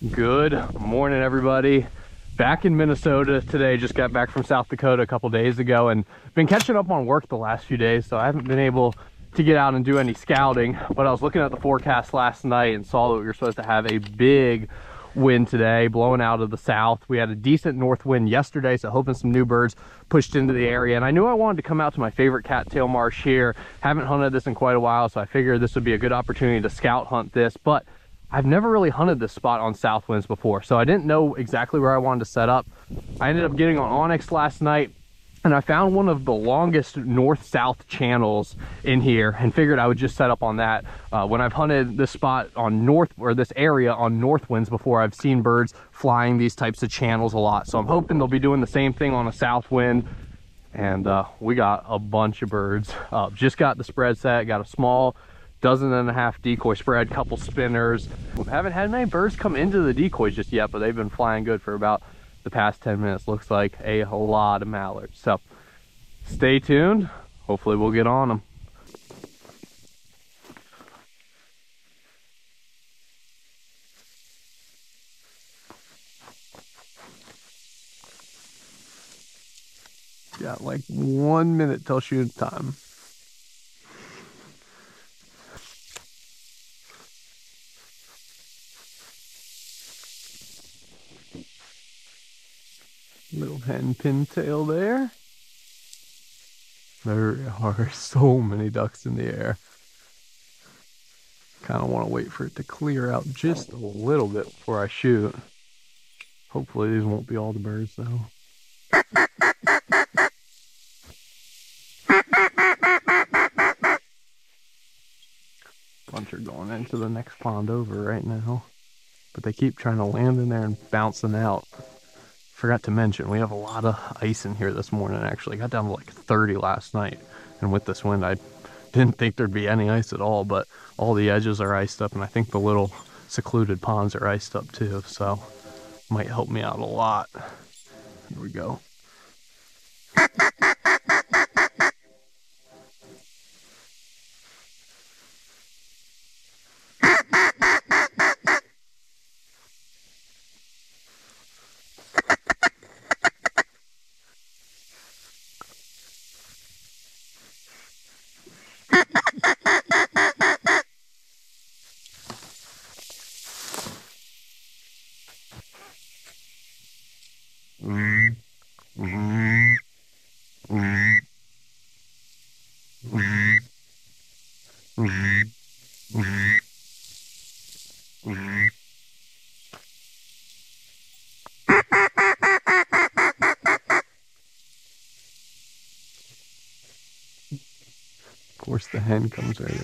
Good morning, everybody. Back in Minnesota today. Just got back from South Dakota a couple days ago and been catching up on work the last few days, so I haven't been able to get out and do any scouting. But I was looking at the forecast last night and saw that we were supposed to have a big wind today blowing out of the south. We had a decent north wind yesterday, so hoping some new birds pushed into the area. And I knew I wanted to come out to my favorite cattail marsh here. Haven't hunted this in quite a while, so I figured this would be a good opportunity to scout hunt this. But I've never really hunted this spot on south winds before, so I didn't know exactly where I wanted to set up. I ended up getting on Onyx last night, and I found one of the longest north-south channels in here and figured I would just set up on that. When I've hunted this spot on this area on north winds before, I've seen birds flying these types of channels a lot. So I'm hoping they'll be doing the same thing on a south wind. And we got a bunch of birds. Just got the spread set, got a small 1.5 decoy spread, couple spinners. We haven't had many birds come into the decoys just yet, but they've been flying good for about the past 10 minutes. Looks like a lot of mallards. So stay tuned. Hopefully we'll get on them. Got like 1 minute till shoot time. Little hen pintail there. There are so many ducks in the air. Kind of want to wait for it to clear out just a little bit before I shoot. Hopefully these won't be all the birds though. Bunch are going into the next pond over right now, but they keep trying to land in there and bouncing out. Forgot to mention, we have a lot of ice in here this morning. Actually got down to like 30 last night, and with this wind I didn't think there'd be any ice at all, but all the edges are iced up, and I think the little secluded ponds are iced up too, so might help me out a lot. Here we go. Of course the hen comes right in.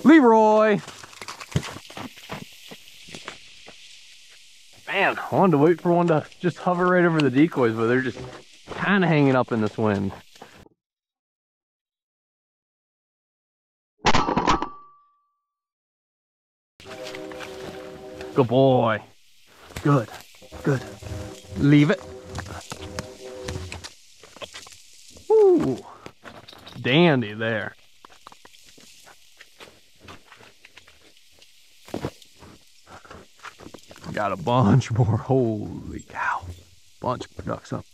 Leroy! Man, I wanted to wait for one to just hover right over the decoys, but they're just kind of hanging up in this wind. Good boy. Good, good. Leave it. Ooh, dandy there. Got a bunch more. Holy cow. Bunch of ducks up.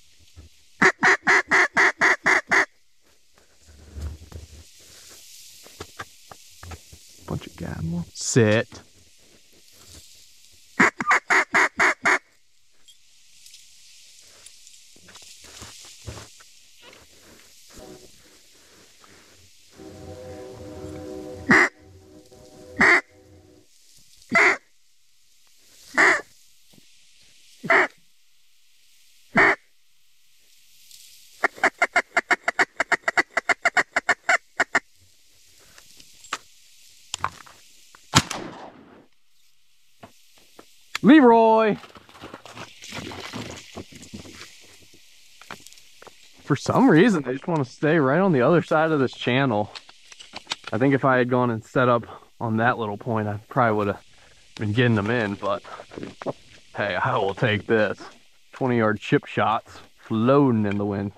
Bunch of gabble. Sit. Leroy! For some reason, they just want to stay right on the other side of this channel. I think if I had gone and set up on that little point, I probably would have been getting them in, but hey, I will take this. 20-yard chip shots floating in the wind.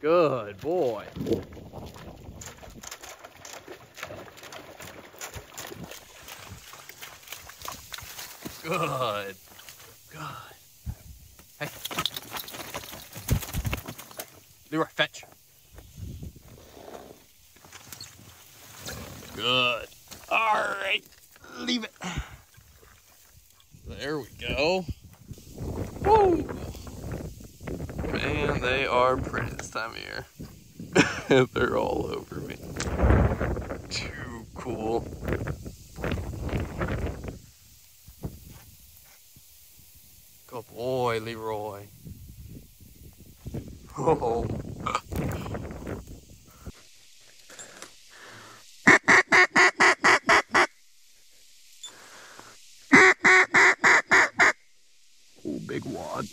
Good boy. Good. Good. Hey. Leroy, fetch. Good. All right. Leave it. There we go. Woo! Man, they are pretty this time of year. They're all over me. Too cool. Good boy, Leroy. Oh. Oh, big wad.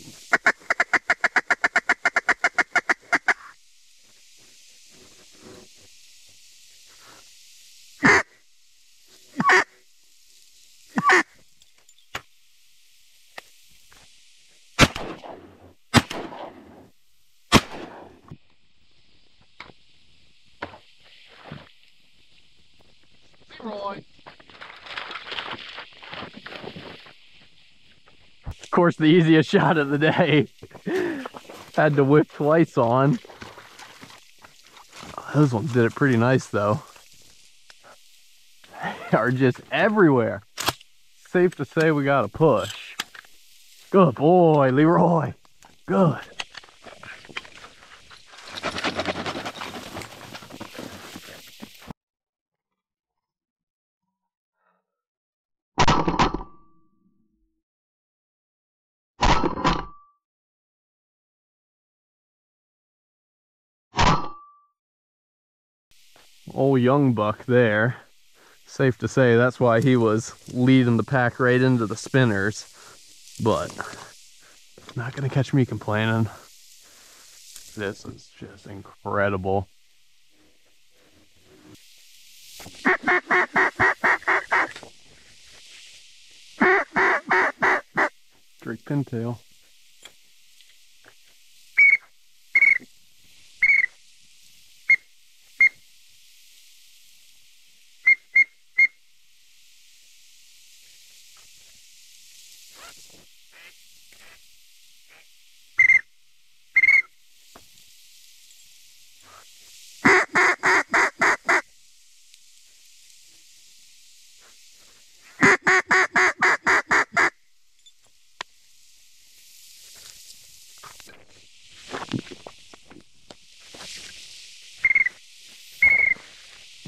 Leroy. Of course, the easiest shot of the day. Had to whip twice on. Those ones did it pretty nice though. They are just everywhere. Safe to say we got a push. Good boy, Leroy. Good. Old young buck there. Safe to say that's why he was leading the pack right into the spinners. But not gonna catch me complaining. This is just incredible. Drake pintail.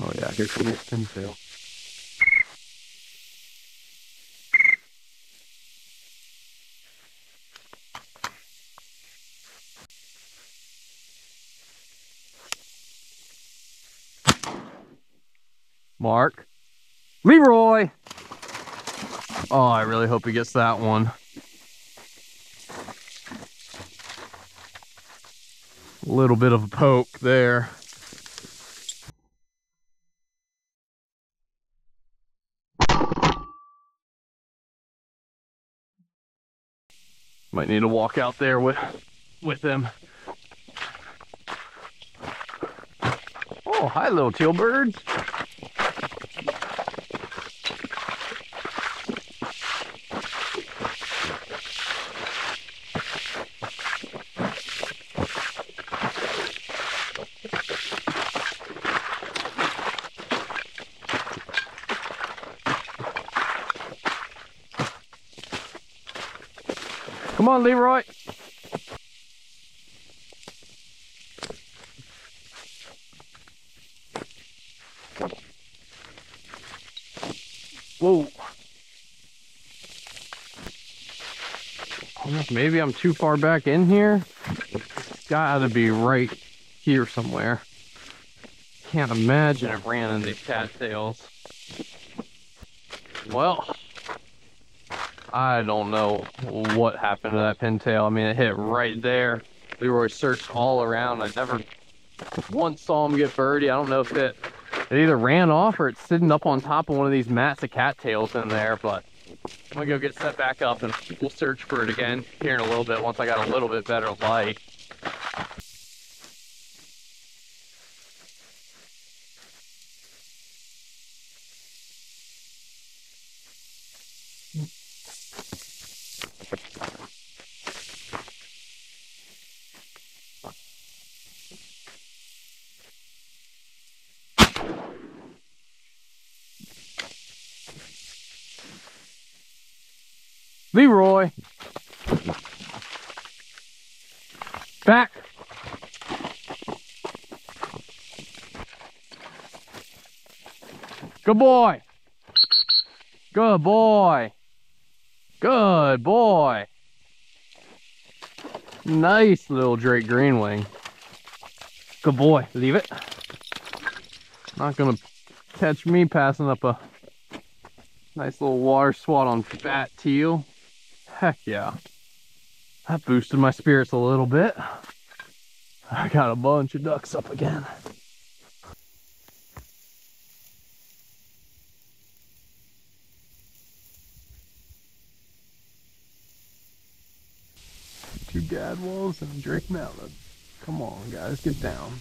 Oh yeah, here comes the pintail. Mark. Leroy! Oh, I really hope he gets that one. A little bit of a poke there. Might need to walk out there with him. Oh, hi little teal birds. Come on, Leroy. Whoa. Maybe I'm too far back in here. It's gotta be right here somewhere. Can't imagine it ran into cattails. Well, I don't know what happened to that pintail. I mean, it hit right there. Leroy searched all around. I never Once saw him get birdie. I don't know if it either ran off or it's sitting up on top of one of these mats of cattails in there, but I'm gonna go get set back up and we'll search for it again here in a little bit once I got a little bit better light. Leroy, back. Good boy. Good boy. Good boy. Nice little Drake Greenwing. Good boy. Leave it. Not gonna catch me passing up a nice little water swat on fat teal. Heck yeah. That boosted my spirits a little bit. I got a bunch of ducks up again. Two gadwalls and a Drake Mallard. Come on, guys, get down.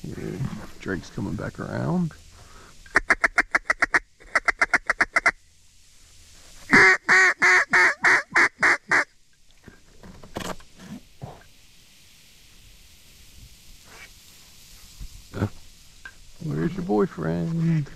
Yeah, Drake's coming back around. Where's your boyfriend?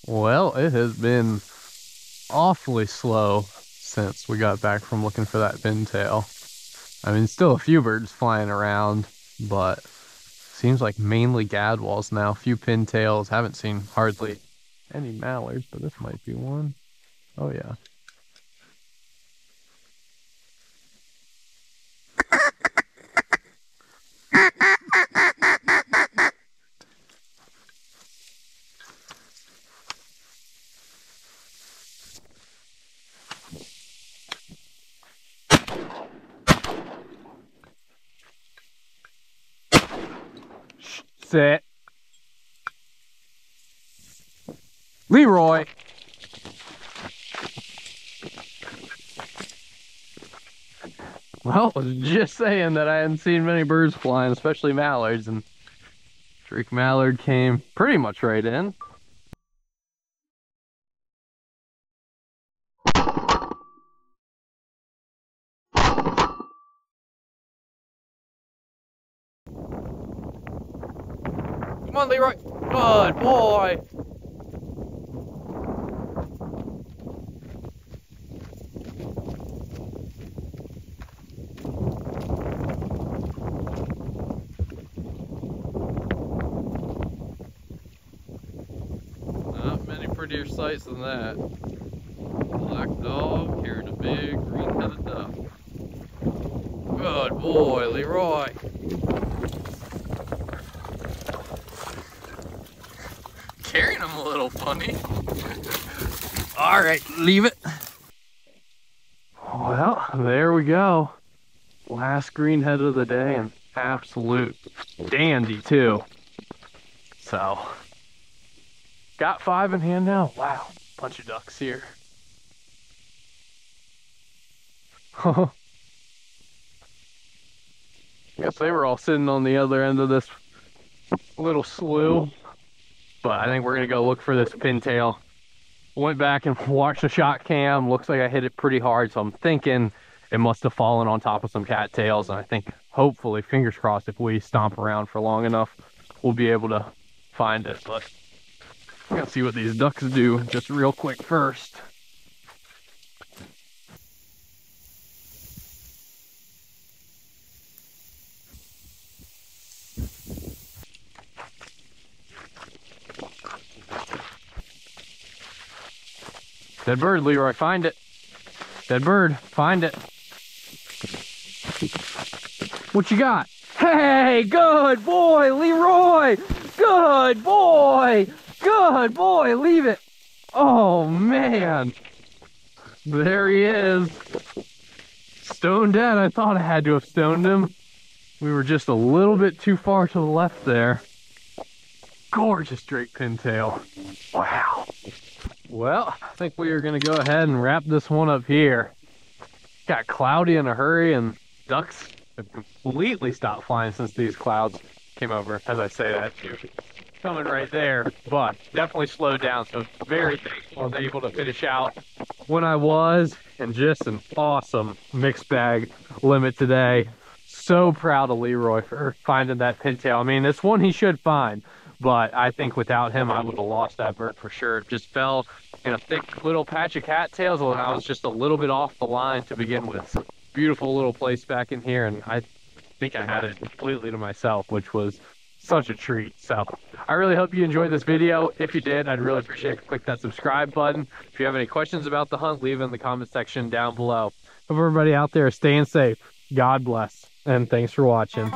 Well, it has been awfully slow since we got back from looking for that pintail. I mean, still a few birds flying around, but seems like mainly gadwalls now. A few pintails. Haven't seen hardly any mallards, but this might be one. Oh yeah. Sit. Leroy. Well, I was just saying that I hadn't seen many birds flying, especially mallards, and Drake Mallard came pretty much right in. Come on, Leroy. Good boy. Not many prettier sights than that. Black dog carrying a big green-headed duck. Good boy, Leroy. Carrying him a little funny. All right, leave it. Well, there we go. Last greenhead of the day, and absolute dandy too. So, got 5 in hand now. Wow, bunch of ducks here. Guess they were all sitting on the other end of this little slough. But I think we're gonna go look for this pintail. Went back and watched the shot cam. Looks like I hit it pretty hard, so I'm thinking it must have fallen on top of some cattails. And I think, hopefully, fingers crossed, if we stomp around for long enough, we'll be able to find it. But I'm gonna see what these ducks do just real quick first. Dead bird, Leroy, find it. Dead bird, find it. What you got? Hey, good boy, Leroy. Good boy. Good boy, leave it. Oh, man. There he is. Stone dead. I thought I had to have stoned him. We were just a little bit too far to the left there. Gorgeous Drake pintail. Wow. Well, I think we are going to go ahead and wrap this one up here. Got cloudy in a hurry, and ducks have completely stopped flying since these clouds came over. As I say that, too. Coming right there, but definitely slowed down. So very thankful I was able to finish out when I was, and just an awesome mixed bag limit today. So proud of Leroy for finding that pintail. I mean, it's one he should find, but I think without him, I would have lost that bird for sure. It just fell in a thick little patch of cattails, and I was just a little bit off the line to begin with. So beautiful little place back in here, and I think I had it completely to myself, which was such a treat. So I really hope you enjoyed this video. If you did, I'd really appreciate it if you click that subscribe button. If you have any questions about the hunt, leave it in the comment section down below. Hope everybody out there is staying safe. God bless, and thanks for watching.